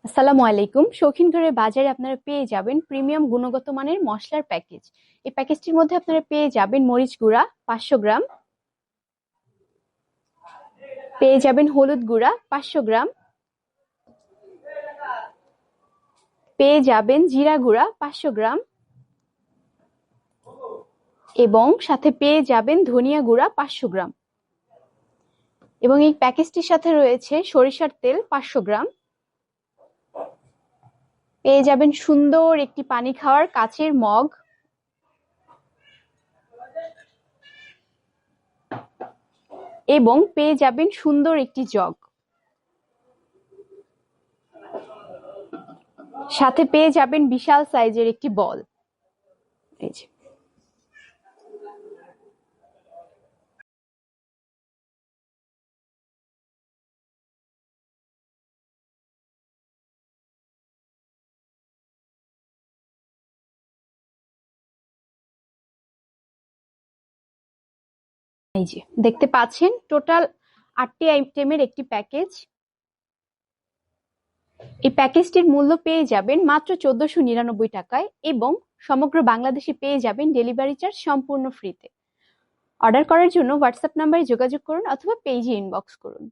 আসসালামু আলাইকুম। শৌখিন ঘরের বাজারে আপনারা পেয়ে যাবেন প্রিমিয়াম গুণগত মানের মশলার প্যাকেজ। এই প্যাকেজটির মধ্যে আপনারা পেয়ে যাবেন মরিচ গুঁড়া 500 গ্রাম, পেয়ে যাবেন হলুদ গুঁড়া 500 গ্রাম, পেয়ে যাবেন জিরা গুঁড়া 500 গ্রাম এবং সাথে পেয়ে যাবেন ধনিয়া গুঁড়া 500 গ্রাম। এবং এই প্যাকেজটির সাথে রয়েছে সরিষার তেল 500 গ্রাম। পেয়ে যাবেন সুন্দর একটি পানি খাওয়ার কাচের মগ এবং পেয়ে যাবেন সুন্দর একটি জগ। সাথে পেয়ে যাবেন বিশাল সাইজের একটি বল। এই যে এই যে দেখতে পাচ্ছেন টোটাল 8টি আইটেমের একটি প্যাকেজ। এই প্যাকেজটির মূল্য পেয়ে যাবেন মাত্র 1499 টাকায় এবং সমগ্র বাংলাদেশে পেয়ে যাবেন ডেলিভারি চার্জ সম্পূর্ণ ফ্রিতে। অর্ডার করার জন্য হোয়াটসঅ্যাপ নাম্বারে যোগাযোগ করুন অথবা পেজে ইনবক্স করুন।